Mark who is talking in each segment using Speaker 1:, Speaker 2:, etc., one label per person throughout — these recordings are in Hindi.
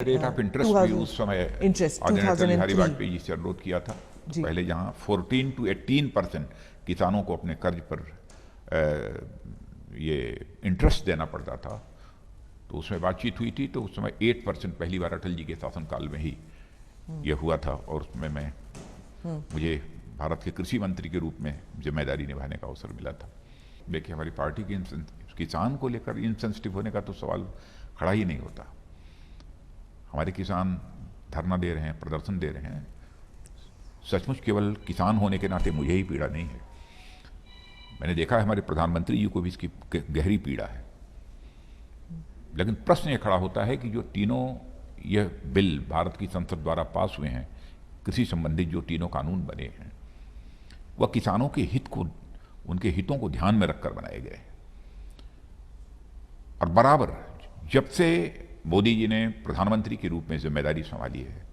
Speaker 1: रेट ऑफ इंटरेस्ट भी उस समय आदरणीय अटल बिहारी वाजपेयी जी से अनुरोध किया था। तो पहले यहाँ 14 to 18% किसानों को अपने कर्ज पर ये इंटरेस्ट देना पड़ता था। तो उसमें बातचीत हुई थी, तो उस समय 8% पहली बार अटल जी के शासनकाल में ही ये हुआ था। और उसमें मुझे भारत के कृषि मंत्री के रूप में जिम्मेदारी निभाने का अवसर मिला था। देखिए, हमारी पार्टी के किसान को लेकर इनसेंसिटिव होने का तो सवाल खड़ा ही नहीं होता। हमारे किसान धरना दे रहे हैं, प्रदर्शन दे रहे हैं। सचमुच केवल किसान होने के नाते मुझे ही पीड़ा नहीं है, मैंने देखा है हमारे प्रधानमंत्री जी को भी इसकी गहरी पीड़ा है। लेकिन प्रश्न ये खड़ा होता है कि जो तीनों यह बिल भारत की संसद द्वारा पास हुए हैं, कृषि संबंधित जो तीनों कानून बने हैं, वह किसानों के हित को, उनके हितों को ध्यान में रखकर बनाए गए। और बराबर जब से मोदी जी ने प्रधानमंत्री के रूप में जिम्मेदारी संभाली है,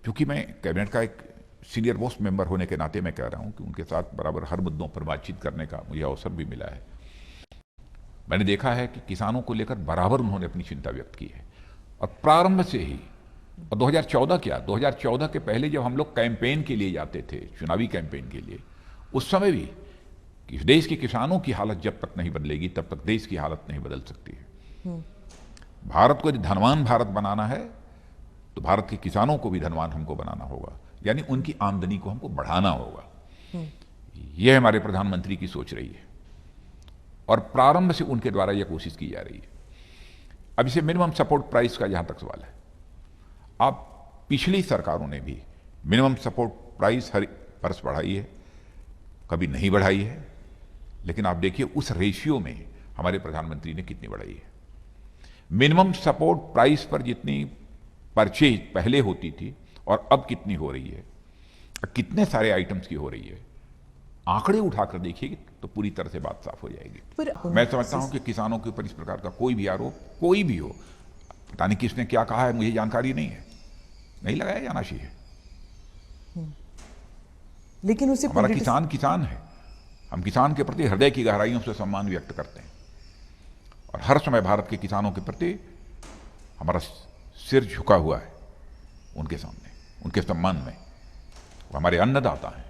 Speaker 1: क्योंकि मैं कैबिनेट का एक सीनियर मोस्ट मेंबर होने के नाते मैं कह रहा हूं कि उनके साथ बराबर हर मुद्दों पर बातचीत करने का मुझे अवसर भी मिला है। मैंने देखा है कि किसानों को लेकर बराबर उन्होंने अपनी चिंता व्यक्त की है। और प्रारंभ से ही, और 2014 के पहले जब हम लोग कैंपेन के लिए जाते थे, चुनावी कैंपेन के लिए, उस समय भी कि देश के किसानों की हालत जब तक नहीं बदलेगी तब तक देश की हालत नहीं बदल सकती है। भारत को यदि धनवान भारत बनाना है तो भारत के किसानों को भी धनवान हमको बनाना होगा, यानी उनकी आमदनी को हमको बढ़ाना होगा। यह हमारे प्रधानमंत्री की सोच रही है और प्रारंभ से उनके द्वारा यह कोशिश की जा रही है। अब इसे मिनिमम सपोर्ट प्राइस का जहां तक सवाल है, आप पिछली सरकारों ने भी मिनिमम सपोर्ट प्राइस हर वर्ष बढ़ाई है, कभी नहीं बढ़ाई है। लेकिन आप देखिए उस रेशियो में हमारे प्रधानमंत्री ने कितनी बढ़ाई है। मिनिमम सपोर्ट प्राइस पर जितनी परचेज पहले होती थी और अब कितनी हो रही है, कितने सारे आइटम्स की हो रही है, आंकड़े उठाकर देखिए तो पूरी तरह से बात साफ हो जाएगी। मैं समझता हूं कि किसानों के ऊपर इस प्रकार का कोई भी आरोप, कोई भी हो, पता नहीं किसने क्या कहा है, मुझे जानकारी नहीं है, नहीं लगाया जाना चाहिए।
Speaker 2: लेकिन उसे
Speaker 1: हमारा किसान किसान है, हम किसान के प्रति हृदय की गहराइयों से सम्मान व्यक्त करते हैं और हर समय भारत के किसानों के प्रति हमारा सिर झुका हुआ है उनके सामने, उनके सम्मान में। वो हमारे अन्नदाता हैं।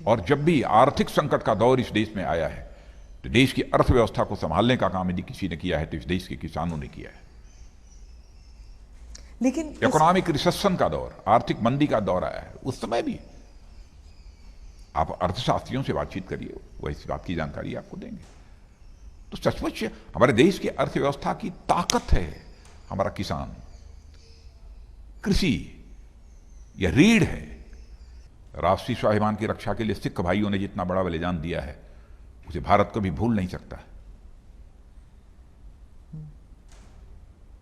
Speaker 1: और जब भी आर्थिक संकट का दौर इस देश में आया है तो देश की अर्थव्यवस्था को संभालने का काम यदि किसी ने किया है तो इस देश के किसानों ने किया है।
Speaker 2: लेकिन
Speaker 1: इकोनॉमिक रिसेशन का दौर, आर्थिक मंदी का दौर आया है, उस समय भी आप अर्थशास्त्रियों से बातचीत करिए, वो इस बात की जानकारी आपको देंगे। तो सचमुच हमारे देश की अर्थव्यवस्था की ताकत है हमारा किसान, कृषि, यह रीढ़ है। राष्ट्रीय स्वाभिमान की रक्षा के लिए सिख भाइयों ने जितना बड़ा बलिदान दिया है उसे भारत कभी भूल नहीं सकता,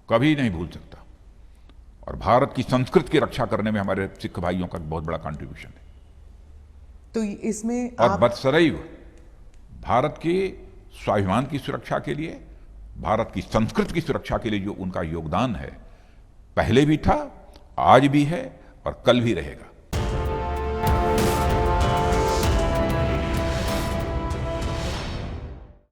Speaker 1: कभी नहीं भूल सकता। और भारत की संस्कृति की रक्षा करने में हमारे सिख भाइयों का बहुत बड़ा कंट्रीब्यूशन है।
Speaker 2: तो इसमें
Speaker 1: और बदसदैव भारत के स्वाभिमान की सुरक्षा के लिए, भारत की संस्कृति की सुरक्षा के लिए जो उनका योगदान है, पहले भी था, आज भी है और कल भी रहेगा।